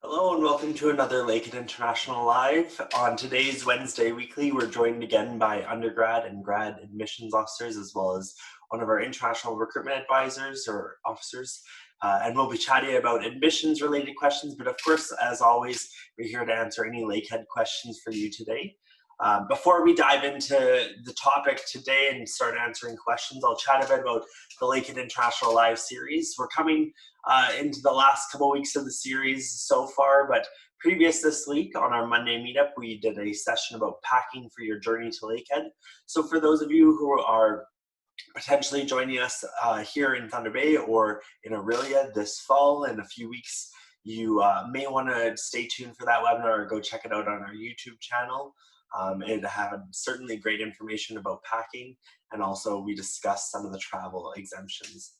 Hello and welcome to another Lakehead International Live. On today's Wednesday Weekly, we're joined again by undergrad and grad admissions officers, as well as one of our international recruitment advisors or officers. And we'll be chatting about admissions related questions, but of course, as always, we're here to answer any Lakehead questions for you today. Before we dive into the topic today and start answering questions, I'll chat a bit about the Lakehead International Live series. We're coming into the last couple weeks of the series so far, but previous this week on our Monday meetup, we did a session about packing for your journey to Lakehead. So for those of you who are potentially joining us here in Thunder Bay or in Aurelia this fall in a few weeks, you may want to stay tuned for that webinar or go check it out on our YouTube channel. It had certainly great information about packing, and also we discussed some of the travel exemptions.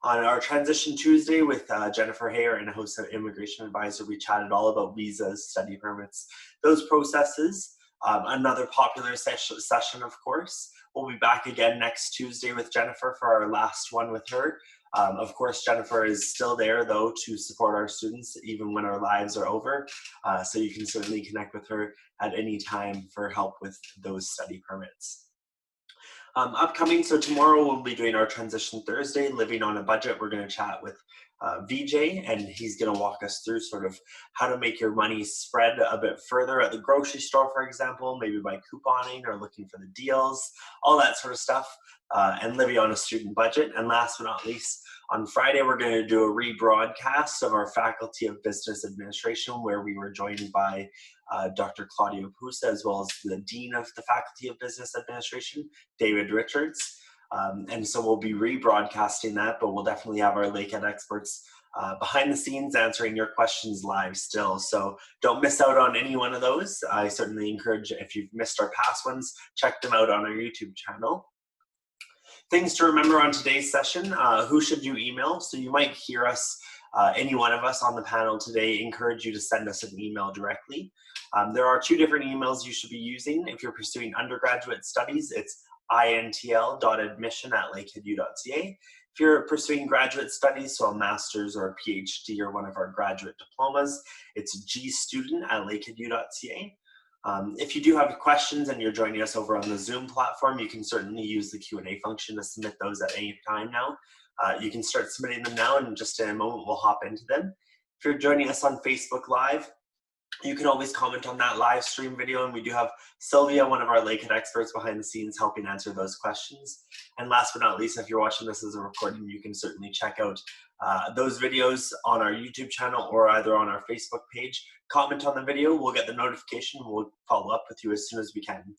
On our Transition Tuesday with Jennifer Hayer and a host of Immigration Advisor, we chatted all about visas, study permits, those processes. Another popular session, of course. We'll be back again next Tuesday with Jennifer for our last one with her. Of course, Jennifer is still there, though, to support our students even when our lives are over. So you can certainly connect with her at any time for help with those study permits. Upcoming, so tomorrow we'll be doing our Transition Thursday, Living on a Budget. We're going to chat with VJ, and he's going to walk us through sort of how to make your money spread a bit further at the grocery store, for example, maybe by couponing or looking for the deals, all that sort of stuff, and living on a student budget. And last but not least, on Friday, we're going to do a rebroadcast of our Faculty of Business Administration, where we were joined by Dr. Claudio Pusa, as well as the Dean of the Faculty of Business Administration, David Richards. And so we'll be rebroadcasting that, but we'll definitely have our Lakehead experts behind the scenes answering your questions live still. So don't miss out on any one of those. I certainly encourage, if you've missed our past ones, check them out on our YouTube channel. Things to remember on today's session, who should you email? So you might hear us, any one of us on the panel today, encourage you to send us an email directly. There are two different emails you should be using. If you're pursuing undergraduate studies, it's intl.admission@lakeheadu.ca. If you're pursuing graduate studies, so a master's or a PhD or one of our graduate diplomas, it's gstudent@lakeheadu.ca. If you do have questions and you're joining us over on the Zoom platform, you can certainly use the Q&A function to submit those at any time now. You can start submitting them now, and just in a moment we'll hop into them. If you're joining us on Facebook Live, you can always comment on that live stream video, and we do have Sylvia, one of our Lakehead experts behind the scenes, helping answer those questions. And last but not least, if you're watching this as a recording, you can certainly check out those videos on our YouTube channel or either on our Facebook page. Comment on the video, we'll get the notification, we'll follow up with you as soon as we can.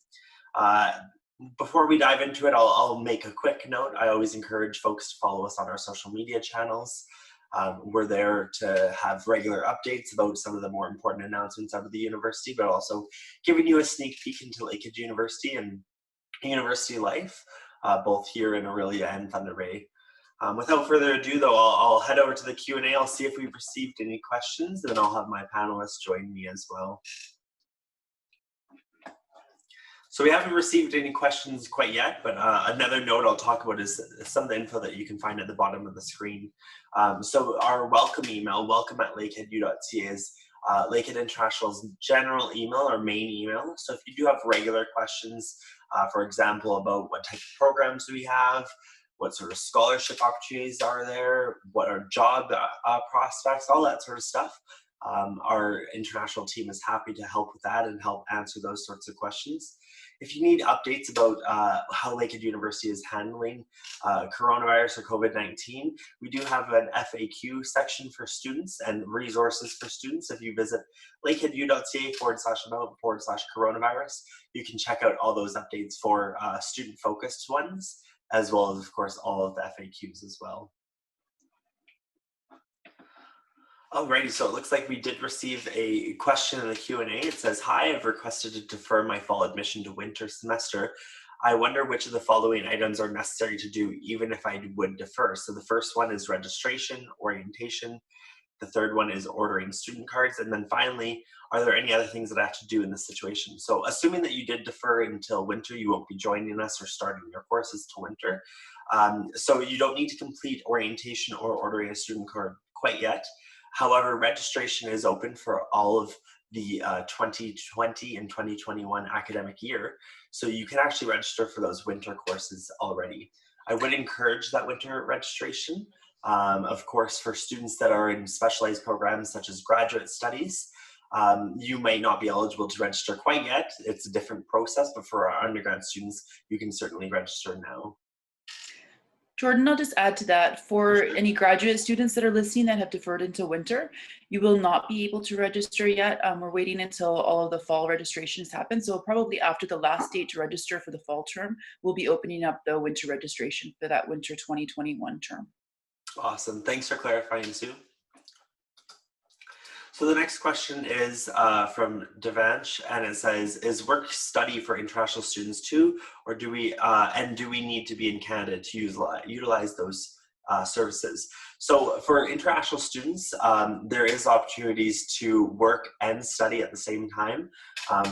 Before we dive into it, I'll make a quick note. I always encourage folks to follow us on our social media channels. We're there to have regular updates about some of the more important announcements out of the university, but also giving you a sneak peek into Lakehead University and university life, both here in Aurelia and Thunder Bay. Without further ado, though, I'll head over to the Q&A. I'll see if we've received any questions, and then I'll have my panelists join me as well. So we haven't received any questions quite yet, but another note I'll talk about is some of the info that you can find at the bottom of the screen. So our welcome email, welcome@lakeheadu.ca, is Lakehead International's general email or main email. So if you do have regular questions, for example, about what type of programs we have, what sort of scholarship opportunities are there, what are job prospects, all that sort of stuff, our international team is happy to help with that and help answer those sorts of questions. If you need updates about how Lakehead University is handling coronavirus or COVID-19, we do have an FAQ section for students and resources for students. If you visit lakeheadu.ca/about/coronavirus, you can check out all those updates for student-focused ones, as well as, of course, all of the FAQs as well. Alrighty, so it looks like we did receive a question in the Q&A. It says, "Hi, I've requested to defer my fall admission to winter semester. I wonder which of the following items are necessary to do even if I would defer." So the first one is registration, orientation. The third one is ordering student cards. And then finally, are there any other things that I have to do in this situation? So assuming that you did defer until winter, you won't be joining us or starting your courses till winter. So you don't need to complete orientation or ordering a student card quite yet. However, registration is open for all of the 2020 and 2021 academic year, so you can actually register for those winter courses already. I would encourage that winter registration. Of course, for students that are in specialized programs such as graduate studies, you might not be eligible to register quite yet. It's a different process, but for our undergrad students, you can certainly register now. Jordan, I'll just add to that. For Sure. any graduate students that are listening that have deferred into winter, you will not be able to register yet. We're waiting until all of the fall registrations happen. So probably after the last date to register for the fall term, we'll be opening up the winter registration for that winter 2021 term. Awesome. Thanks for clarifying, Sue. So the next question is from Devansh, and it says, is work study for international students too, or do we need to be in Canada to utilize those services? So for international students, there is opportunities to work and study at the same time.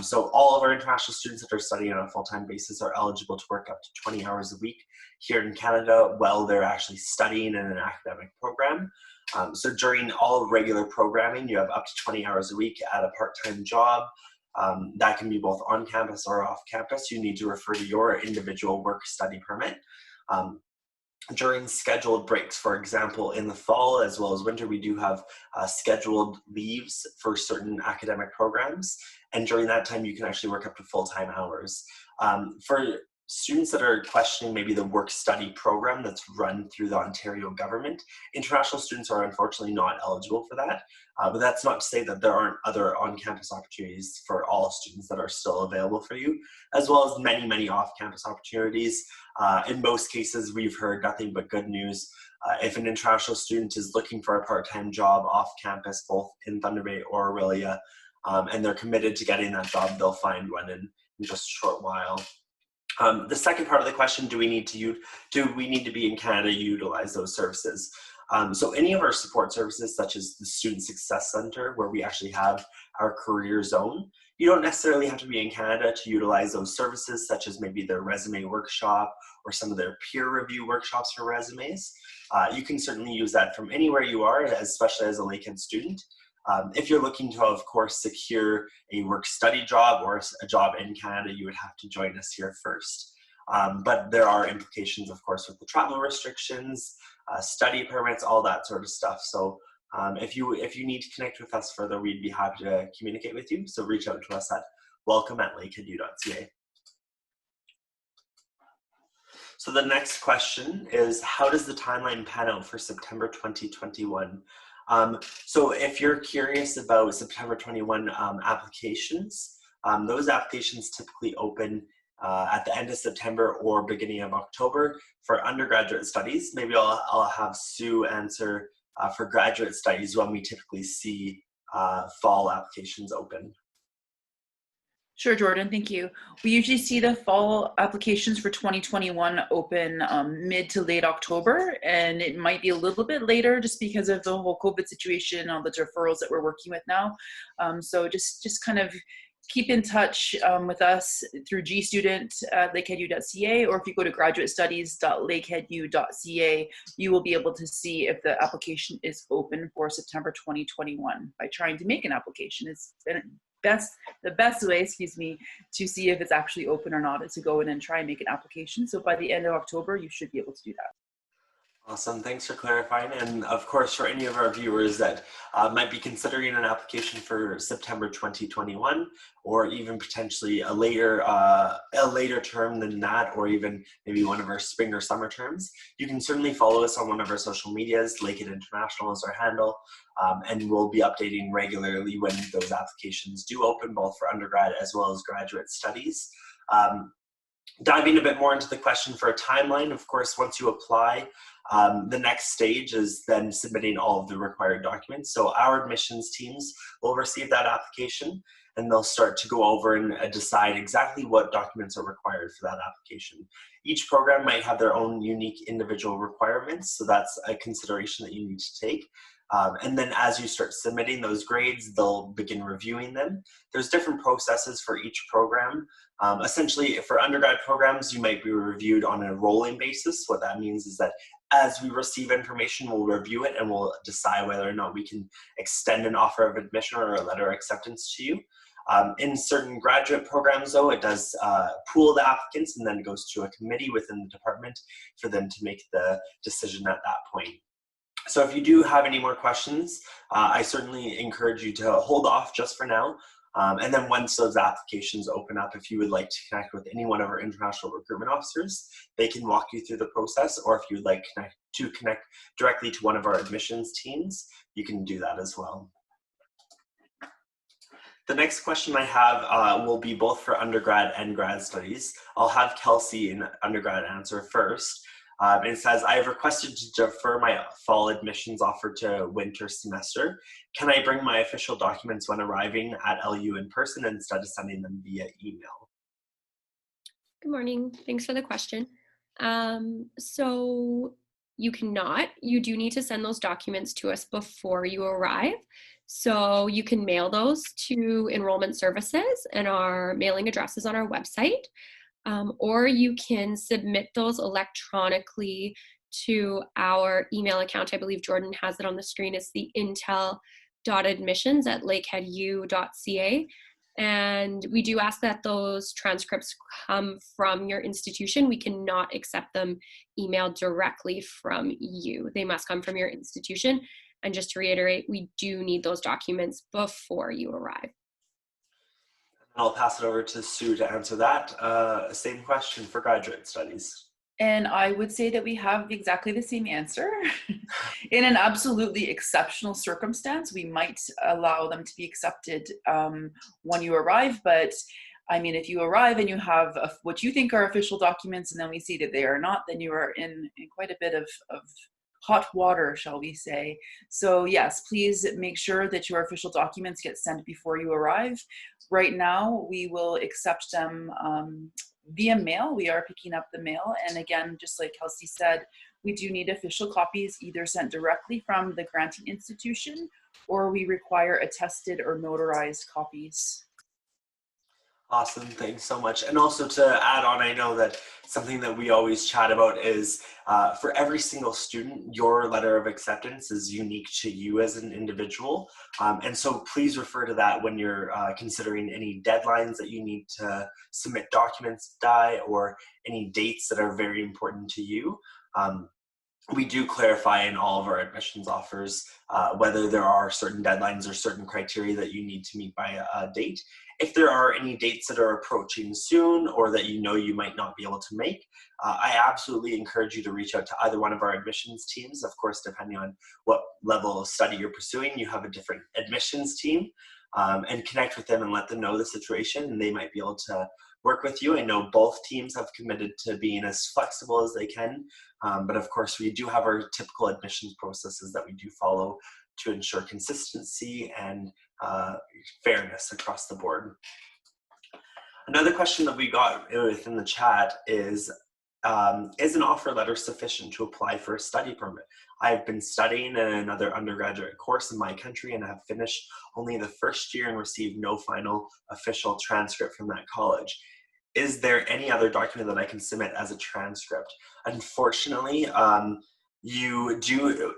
So all of our international students that are studying on a full-time basis are eligible to work up to 20 hours a week here in Canada while they're actually studying in an academic program. So during all regular programming, you have up to 20 hours a week at a part-time job. That can be both on campus or off campus. You need to refer to your individual work-study permit. During scheduled breaks, for example, in the fall as well as winter, we do have scheduled leaves for certain academic programs. And during that time, you can actually work up to full-time hours. For students that are questioning maybe the work-study program that's run through the Ontario government, international students are unfortunately not eligible for that. But that's not to say that there aren't other on-campus opportunities for all students that are still available for you, as well as many, many off-campus opportunities. In most cases, we've heard nothing but good news. If an international student is looking for a part-time job off campus, both in Thunder Bay or Orillia, and they're committed to getting that job, they'll find one in just a short while. The second part of the question, do we need to be in Canada to utilize those services? So any of our support services, such as the Student Success Center, where we actually have our career zone, you don't necessarily have to be in Canada to utilize those services, such as maybe their resume workshop or some of their peer review workshops for resumes. You can certainly use that from anywhere you are, especially as a Lakehead student. If you're looking to, of course, secure a work-study job or a job in Canada, you would have to join us here first. But there are implications, of course, with the travel restrictions, study permits, all that sort of stuff. So if you need to connect with us further, we'd be happy to communicate with you. So reach out to us at welcome@lakeheadu.ca. So the next question is, how does the timeline pan out for September 2021? So if you're curious about September 21 applications, those applications typically open at the end of September or beginning of October for undergraduate studies. Maybe I'll have Sue answer for graduate studies when we typically see fall applications open. Sure, Jordan, thank you. We usually see the fall applications for 2021 open mid to late October, and it might be a little bit later just because of the whole COVID situation and all the deferrals that we're working with now. So just kind of keep in touch with us through GStudent at lakeheadu.ca, or if you go to graduatestudies.lakeheadu.ca, you will be able to see if the application is open for September 2021 by trying to make an application. It's the best way, to see if it's actually open or not is to go in and try and make an application. So by the end of October, you should be able to do that. Awesome, thanks for clarifying. And of course, for any of our viewers that might be considering an application for September 2021, or even potentially a later term than that, or even maybe one of our spring or summer terms, you can certainly follow us on one of our social medias. Lakehead International is our handle, and we'll be updating regularly when those applications do open, both for undergrad as well as graduate studies. Diving a bit more into the question for a timeline, of course, once you apply, the next stage is then submitting all of the required documents. So our admissions teams will receive that application, and they'll start to go over and decide exactly what documents are required for that application. Each program might have their own unique individual requirements, so that's a consideration that you need to take. And then as you start submitting those grades, they'll begin reviewing them. There's different processes for each program. Essentially, for undergrad programs, you might be reviewed on a rolling basis. What that means is that As we receive information, we'll review it and we'll decide whether or not we can extend an offer of admission or a letter of acceptance to you. In certain graduate programs, though, it does pool the applicants and then goes to a committee within the department for them to make the decision at that point. So if you do have any more questions, I certainly encourage you to hold off just for now. And then once those applications open up, if you would like to connect with any one of our international recruitment officers, they can walk you through the process. Or if you would like to connect directly to one of our admissions teams, you can do that as well. The next question I have will be both for undergrad and grad studies. I'll have Kelsey in undergrad answer first. It says, I have requested to defer my fall admissions offer to winter semester. Can I bring my official documents when arriving at LU in person instead of sending them via email? Good morning. Thanks for the question. So you cannot. You do need to send those documents to us before you arrive. So you can mail those to enrollment services, and our mailing address is on our website. Or you can submit those electronically to our email account. I believe Jordan has it on the screen. It's the intel.admissions@lakeheadu.ca. And we do ask that those transcripts come from your institution. We cannot accept them emailed directly from you. They must come from your institution. And just to reiterate, we do need those documents before you arrive. I'll pass it over to Sue to answer that. Same question for graduate studies. And I would say that we have exactly the same answer. In an absolutely exceptional circumstance, we might allow them to be accepted when you arrive. But I mean, if you arrive and you have what you think are official documents and then we see that they are not, then you are in quite a bit of hot water, shall we say. So yes, please make sure that your official documents get sent before you arrive. Right now, we will accept them via mail. We are picking up the mail. And again, just like Kelsey said, we do need official copies either sent directly from the granting institution, or we require attested or notarized copies. Awesome, thanks so much. And also to add on, I know that something that we always chat about is for every single student, your letter of acceptance is unique to you as an individual. And so please refer to that when you're considering any deadlines that you need to submit documents by, or any dates that are very important to you. We do clarify in all of our admissions offers whether there are certain deadlines or certain criteria that you need to meet by a date. If there are any dates that are approaching soon or that you know you might not be able to make, I absolutely encourage you to reach out to either one of our admissions teams. Of course, depending on what level of study you're pursuing, you have a different admissions team, and connect with them and let them know the situation, and they might be able to work with you. I know both teams have committed to being as flexible as they can, but of course we do have our typical admissions processes that we do follow to ensure consistency and fairness across the board. Another question that we got within the chat is an offer letter sufficient to apply for a study permit? I've been studying in another undergraduate course in my country and have finished only the first year and received no final official transcript from that college. Is there any other document that I can submit as a transcript? Unfortunately, you do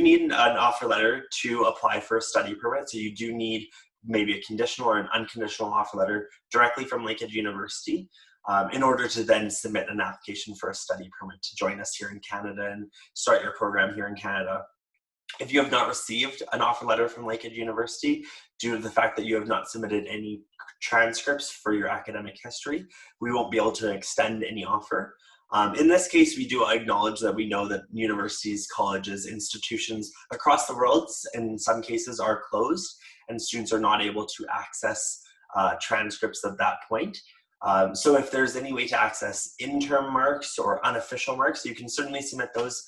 need an offer letter to apply for a study permit. So you do need maybe a conditional or an unconditional offer letter directly from Lakehead University in order to then submit an application for a study permit to join us here in Canada and start your program here in Canada. If you have not received an offer letter from Lakehead University due to the fact that you have not submitted any transcripts for your academic history, we won't be able to extend any offer. In this case, we do acknowledge that we know that universities, colleges, institutions across the world, in some cases, are closed and students are not able to access transcripts at that point. So if there's any way to access interim marks or unofficial marks, you can certainly submit those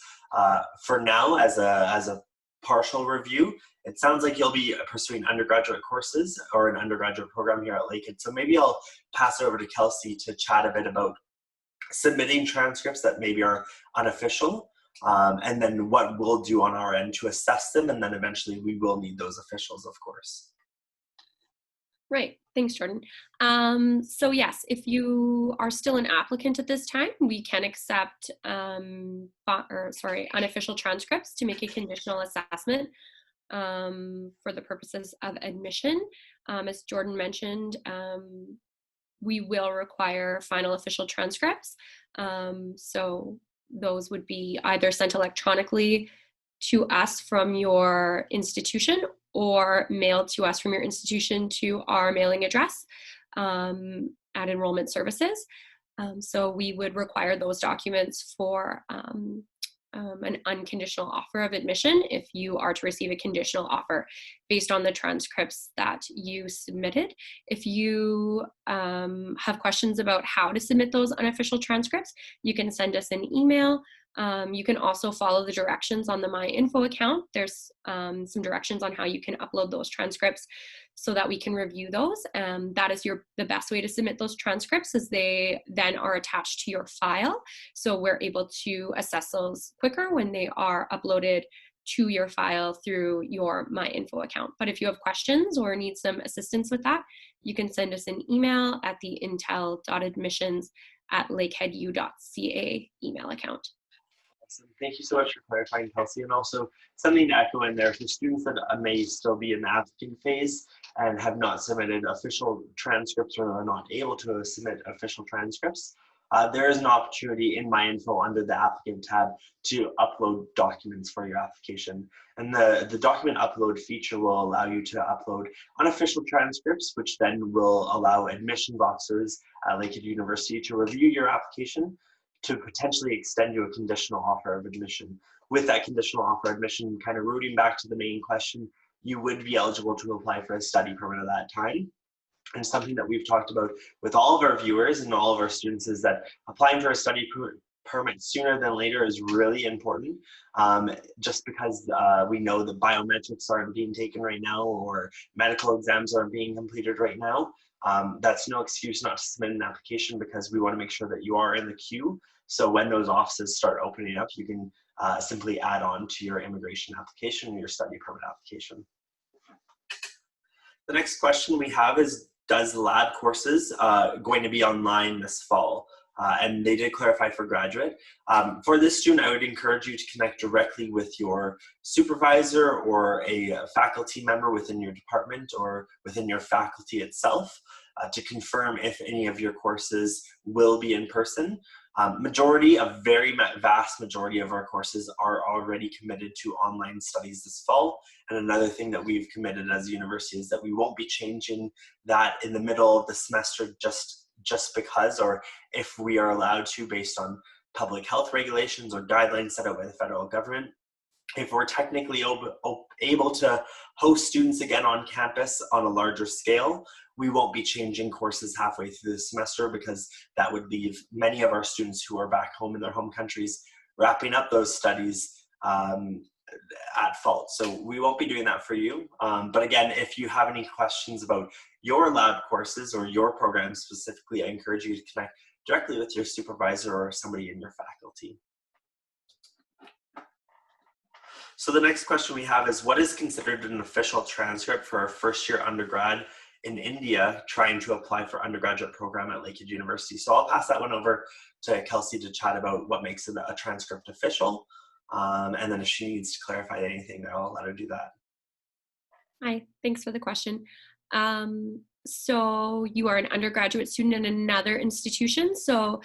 for now as a partial review. It sounds like you'll be pursuing undergraduate courses or an undergraduate program here at Lakehead. So maybe I'll pass it over to Kelsey to chat a bit about submitting transcripts that maybe are unofficial, and then what we'll do on our end to assess them, and then eventually we will need those officials, of course. Right. Thanks, Jordan. So yes, if you are still an applicant at this time, we can accept unofficial transcripts to make a conditional assessment for the purposes of admission. As Jordan mentioned, we will require final official transcripts. So those would be either sent electronically to us from your institution or mailed to us from your institution to our mailing address at Enrollment Services. So we would require those documents for an unconditional offer of admission if you are to receive a conditional offer based on the transcripts that you submitted. If you have questions about how to submit those unofficial transcripts, you can send us an email. You can also follow the directions on the MyInfo account. There's some directions on how you can upload those transcripts so that we can review those. That is the best way to submit those transcripts, is they then are attached to your file. So we're able to assess those quicker when they are uploaded to your file through your MyInfo account. But if you have questions or need some assistance with that, you can send us an email at the intel.admissions@lakeheadu.ca email account. Awesome. Thank you so much for clarifying, Kelsey. And also something to echo in there for students that may still be in the applicant phase and have not submitted official transcripts or are not able to submit official transcripts. There is an opportunity in MyInfo under the applicant tab to upload documents for your application. And the document upload feature will allow you to upload unofficial transcripts, which then will allow admissions officers at Lakehead University to review your application to potentially extend you a conditional offer of admission. With that conditional offer of admission, kind of rooting back to the main question, you would be eligible to apply for a study permit at that time. And something that we've talked about with all of our viewers and all of our students is that applying for a study permit sooner than later is really important, just because we know that biometrics aren't being taken right now or medical exams aren't being completed right now. That's no excuse not to submit an application, because we want to make sure that you are in the queue. So when those offices start opening up, you can simply add on to your immigration application and your study permit application. The next question we have is, does lab courses going to be online this fall? And they did clarify for graduate. For this student, I would encourage you to connect directly with your supervisor or a faculty member within your department or within your faculty itself to confirm if any of your courses will be in person. A very vast majority of our courses are already committed to online studies this fall. And another thing that we've committed as a university is that we won't be changing that in the middle of the semester just because, or if we are allowed to based on public health regulations or guidelines set out by the federal government. If we're technically able to host students again on campus on a larger scale, we won't be changing courses halfway through the semester, because that would leave many of our students who are back home in their home countries wrapping up those studies at fault. So we won't be doing that for you. But again, if you have any questions about your lab courses or your program specifically, I encourage you to connect directly with your supervisor or somebody in your faculty. So the next question we have is, what is considered an official transcript for a first-year undergrad in India trying to apply for undergraduate program at Lakehead University? So I'll pass that one over to Kelsey to chat about what makes it a transcript official. And then if she needs to clarify anything, I'll let her do that. Hi, thanks for the question. So you are an undergraduate student in another institution. So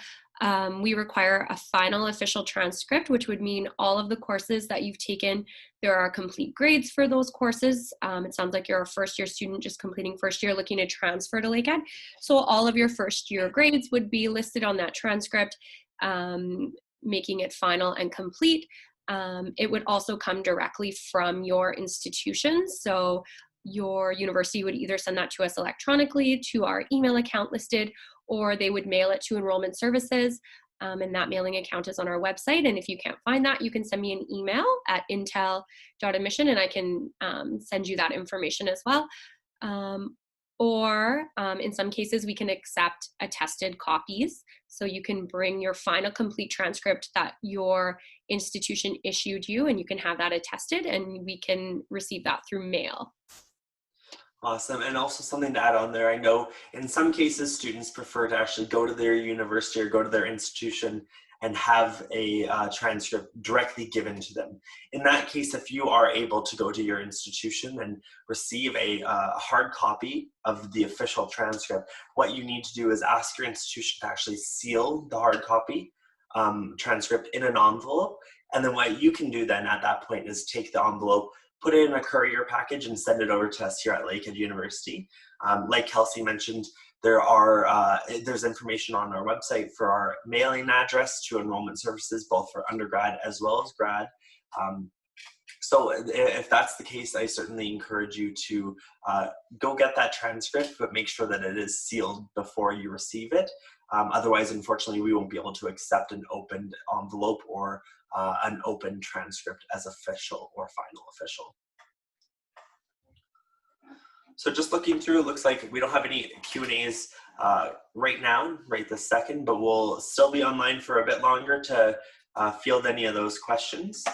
we require a final official transcript, which would mean all of the courses that you've taken. There are complete grades for those courses. It sounds like you're a first-year student just completing first year looking to transfer to Lakehead. So all of your first-year grades would be listed on that transcript, making it final and complete. It would also come directly from your institution. So your university would either send that to us electronically to our email account listed, or they would mail it to Enrollment Services, and that mailing account is on our website. And if you can't find that, you can send me an email at intel.admission and I can send you that information as well. Or in some cases, we can accept attested copies. So you can bring your final complete transcript that your institution issued you, and you can have that attested, and we can receive that through mail. Awesome. And also something to add on there, I know in some cases students prefer to actually go to their university or go to their institution and have a transcript directly given to them. In that case, if you are able to go to your institution and receive a hard copy of the official transcript, what you need to do is ask your institution to actually seal the hard copy transcript in an envelope. And then what you can do then at that point is take the envelope, put it in a courier package and send it over to us here at Lakehead University. Like Kelsey mentioned, there's information on our website for our mailing address to enrollment services, both for undergrad as well as grad. So if that's the case, I certainly encourage you to go get that transcript, but make sure that it is sealed before you receive it. Otherwise, unfortunately, we won't be able to accept an opened envelope or an open transcript as official or final official. So just looking through, it looks like we don't have any Q&As right now, right this second, but we'll still be online for a bit longer to field any of those questions.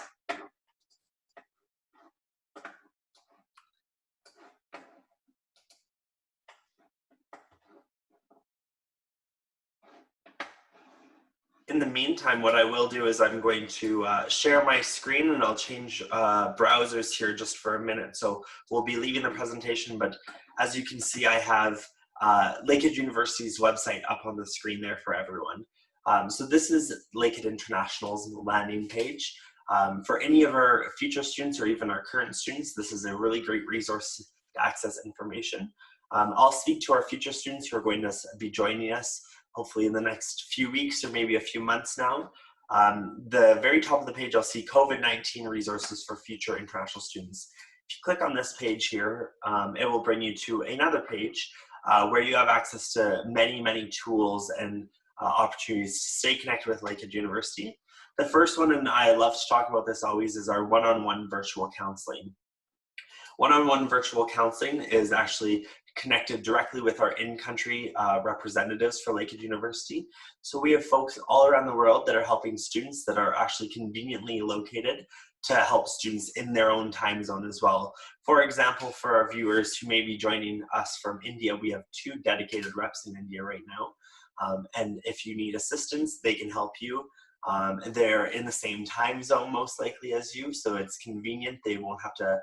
In the meantime, what I will do is I'm going to share my screen, and I'll change browsers here just for a minute. So we'll be leaving the presentation, but as you can see, I have Lakehead University's website up on the screen there for everyone. So this is Lakehead International's landing page. For any of our future students or even our current students, this is a really great resource to access information. I'll speak to our future students who are going to be joining us hopefully in the next few weeks or maybe a few months now. The very top of the page, I'll see COVID-19 resources for future international students. If you click on this page here, it will bring you to another page where you have access to many, many tools and opportunities to stay connected with Lakehead University. The first one, and I love to talk about this always, is our one-on-one virtual counseling. One-on-one virtual counseling is actually connected directly with our in-country representatives for Lakehead University. So we have folks all around the world that are helping students that are actually conveniently located to help students in their own time zone as well. For example, for our viewers who may be joining us from India, we have 2 dedicated reps in India right now. And if you need assistance, they can help you. They're in the same time zone most likely as you, so it's convenient. They won't have to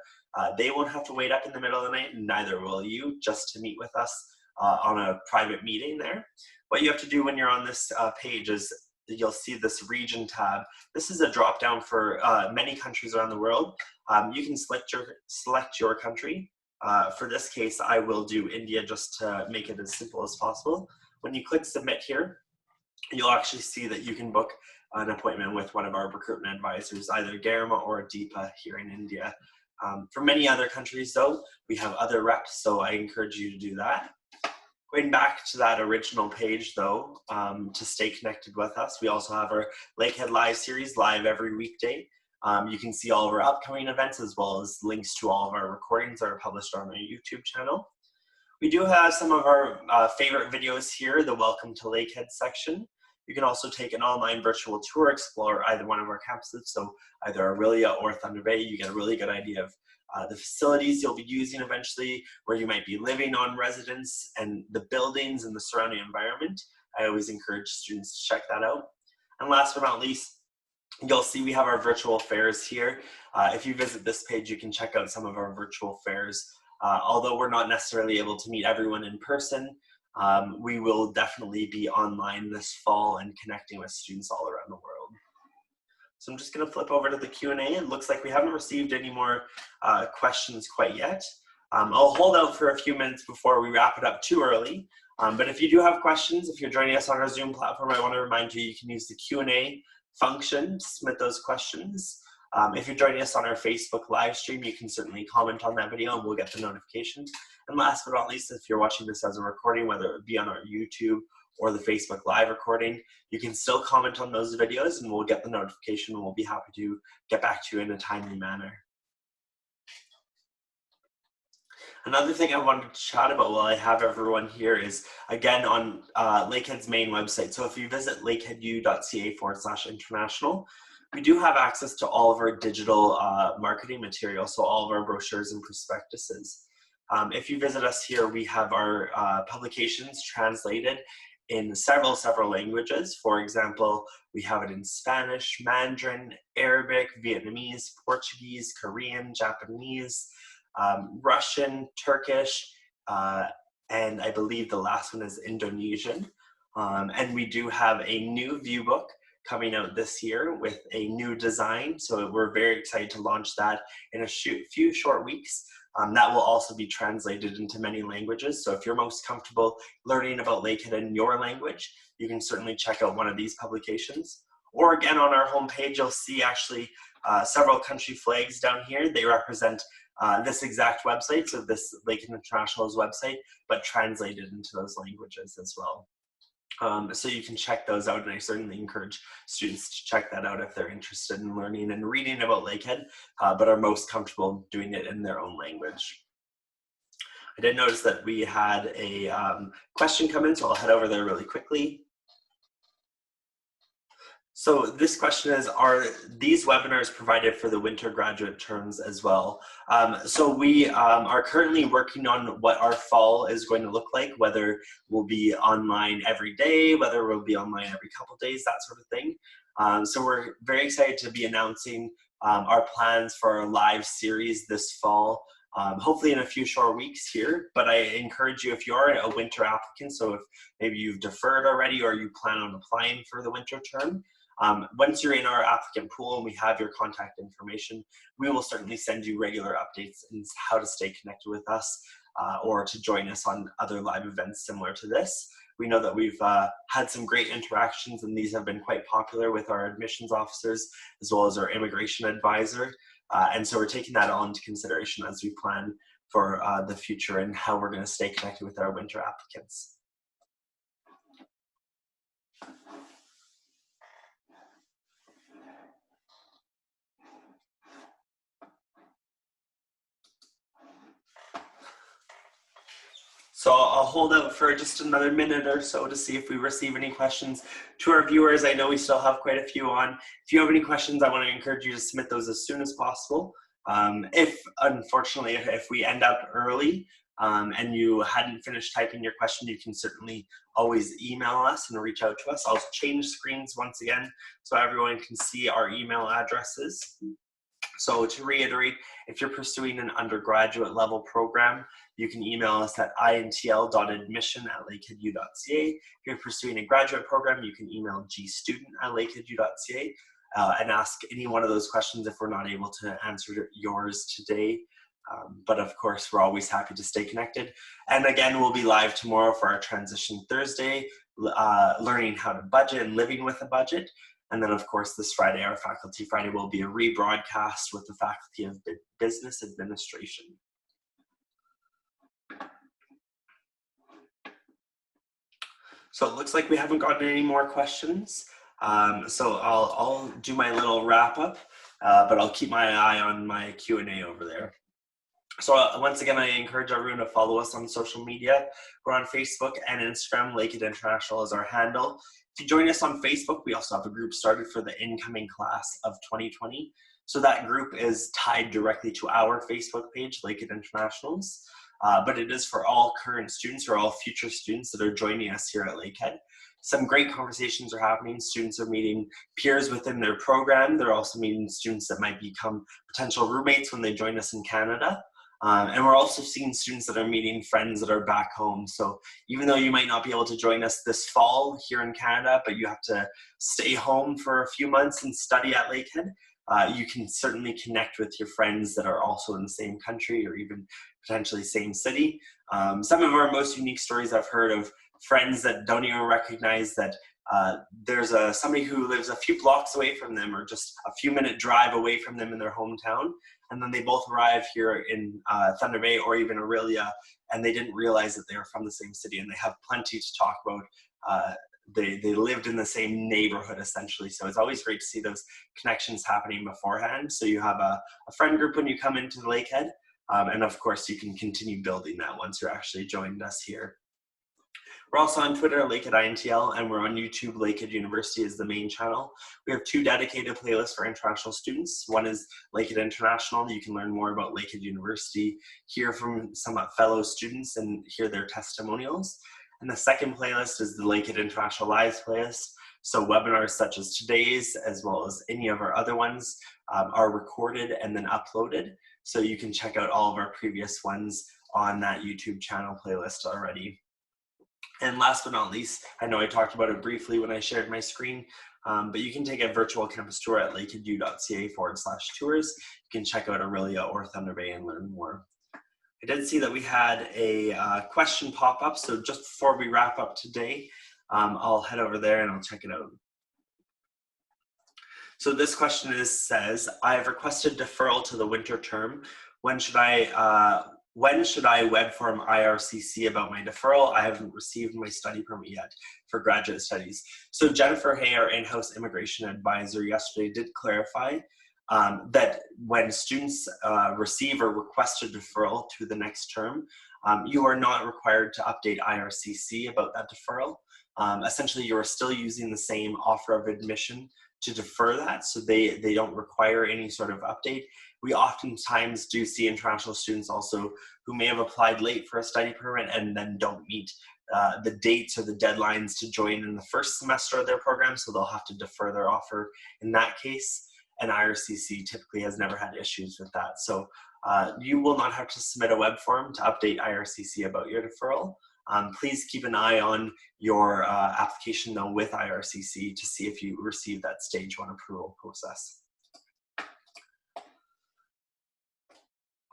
wait up in the middle of the night, and neither will you, just to meet with us on a private meeting there. What you have to do when you're on this page is you'll see this region tab. This is a drop down for many countries around the world. You can select your country. For this case, I will do India just to make it as simple as possible. When you click submit here, you'll actually see that you can book an appointment with one of our recruitment advisors, either Garima or Deepa here in India. For many other countries though, we have other reps, so I encourage you to do that. Going back to that original page though, to stay connected with us, we also have our Lakehead Live series live every weekday. You can see all of our upcoming events as well as links to all of our recordings that are published on our YouTube channel. We do have some of our favorite videos here, the Welcome to Lakehead section. You can also take an online virtual tour, explore either one of our campuses, so either Aurelia or Thunder Bay. You get a really good idea of the facilities you'll be using eventually, where you might be living on residence, and the buildings and the surrounding environment. I always encourage students to check that out. And last but not least, you'll see we have our virtual fairs here. If you visit this page, you can check out some of our virtual fairs. Although we're not necessarily able to meet everyone in person, we will definitely be online this fall and connecting with students all around the world. So I'm just going to flip over to the Q&A. It looks like we haven't received any more questions quite yet. I'll hold out for a few minutes before we wrap it up too early. But if you do have questions, if you're joining us on our Zoom platform, I want to remind you, you can use the Q&A function to submit those questions. If you're joining us on our Facebook live stream, you can certainly comment on that video and we'll get the notification. And last but not least, if you're watching this as a recording, whether it be on our YouTube or the Facebook live recording, you can still comment on those videos and we'll get the notification and we'll be happy to get back to you in a timely manner. Another thing I wanted to chat about while I have everyone here is, again, on Lakehead's main website. So if you visit lakeheadu.ca/international, we do have access to all of our digital marketing material, so all of our brochures and prospectuses. If you visit us here, we have our publications translated in several languages. For example, we have it in Spanish, Mandarin, Arabic, Vietnamese, Portuguese, Korean, Japanese, Russian, Turkish, and I believe the last one is Indonesian. And we do have a new view book coming out this year with a new design. So we're very excited to launch that in a few short weeks. That will also be translated into many languages. So if you're most comfortable learning about Lakehead in your language, you can certainly check out one of these publications. Or again, on our homepage, you'll see actually several country flags down here. They represent this exact website, so this Lakehead International's website, but translated into those languages as well. So you can check those out, and I certainly encourage students to check that out if they're interested in learning and reading about Lakehead, but are most comfortable doing it in their own language. I did notice that we had a question come in, so I'll head over there really quickly. So this question is, are these webinars provided for the winter graduate terms as well? So we are currently working on what our fall is going to look like, whether we'll be online every day, whether we'll be online every couple days, that sort of thing. So we're very excited to be announcing our plans for our live series this fall, hopefully in a few short weeks here. But I encourage you, if you are a winter applicant, so if maybe you've deferred already or you plan on applying for the winter term, once you're in our applicant pool and we have your contact information, we will certainly send you regular updates on how to stay connected with us or to join us on other live events similar to this. We know that we've had some great interactions, and these have been quite popular with our admissions officers as well as our immigration advisor. And so we're taking that all into consideration as we plan for the future and how we're going to stay connected with our winter applicants. So I'll hold out for just another minute or so to see if we receive any questions. To our viewers, I know we still have quite a few on. If you have any questions, I want to encourage you to submit those as soon as possible. Unfortunately, if we end up early and you hadn't finished typing your question, you can certainly always email us and reach out to us. I'll change screens once again so everyone can see our email addresses. So to reiterate, if you're pursuing an undergraduate level program, you can email us at intl.admission@lakeheadu.ca. If you're pursuing a graduate program, you can email gstudent@lakeheadu.ca and ask any one of those questions if we're not able to answer yours today. But of course, we're always happy to stay connected. And again, we'll be live tomorrow for our Transition Thursday, learning how to budget and living with a budget. And then, of course, this Friday, our Faculty Friday, will be a rebroadcast with the Faculty of Business Administration. So it looks like we haven't gotten any more questions. So I'll do my little wrap up, but I'll keep my eye on my Q&A over there. So once again, I encourage everyone to follow us on social media. We're on Facebook and Instagram. Lakehead International is our handle. If you join us on Facebook, we also have a group started for the incoming class of 2020. So that group is tied directly to our Facebook page, Lakehead Internationals. But it is for all current students or all future students that are joining us here at Lakehead. Some great conversations are happening. Students are meeting peers within their program. They're also meeting students that might become potential roommates when they join us in Canada. And we're also seeing students that are meeting friends that are back home. So even though you might not be able to join us this fall here in Canada, but you have to stay home for a few months and study at Lakehead, you can certainly connect with your friends that are also in the same country or even potentially same city. Some of our most unique stories I've heard of friends that don't even recognize that there's somebody who lives a few blocks away from them or just a few minute drive away from them in their hometown. And then they both arrive here in Thunder Bay or even Aurelia, and they didn't realize that they were from the same city, and they have plenty to talk about. They lived in the same neighborhood, essentially. So it's always great to see those connections happening beforehand. So you have a friend group when you come into Lakehead, and of course you can continue building that once you're actually joined us here. We're also on Twitter, Lakehead INTL, and we're on YouTube. Lakehead University is the main channel. We have 2 dedicated playlists for international students. One is Lakehead International. You can learn more about Lakehead University, hear from some fellow students, and hear their testimonials. And the second playlist is the Lakehead International Lives playlist. So webinars such as today's, as well as any of our other ones, are recorded and then uploaded. So you can check out all of our previous ones on that YouTube channel playlist already. And last but not least, I know I talked about it briefly when I shared my screen, but you can take a virtual campus tour at lakeheadu.ca/tours. You can check out Aurelia or Thunder Bay and learn more. I did see that we had a question pop up, so just before we wrap up today, I'll head over there and I'll check it out. So this question says, I have requested deferral to the winter term. When should I web form IRCC about my deferral? I haven't received my study permit yet for graduate studies. So Jennifer Hay, our in-house immigration advisor, yesterday did clarify that when students receive or request a deferral to the next term, you are not required to update IRCC about that deferral. Essentially, you are still using the same offer of admission to defer that, so they don't require any sort of update. We oftentimes do see international students also who may have applied late for a study permit and then don't meet the dates or the deadlines to join in the first semester of their program, so they'll have to defer their offer in that case. And IRCC typically has never had issues with that. So you will not have to submit a web form to update IRCC about your deferral. Please keep an eye on your application though with IRCC to see if you receive that stage 1 approval process.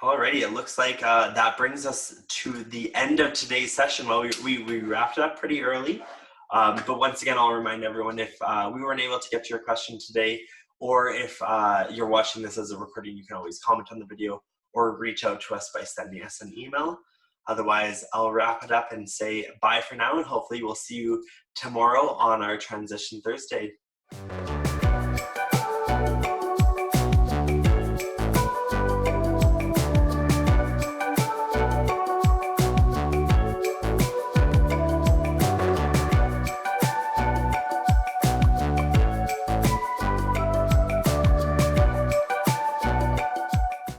Alrighty, it looks like that brings us to the end of today's session. Well, we wrapped it up pretty early, but once again, I'll remind everyone if we weren't able to get to your question today, or if you're watching this as a recording, you can always comment on the video or reach out to us by sending us an email. Otherwise, I'll wrap it up and say bye for now, and hopefully we'll see you tomorrow on our Transition Thursday.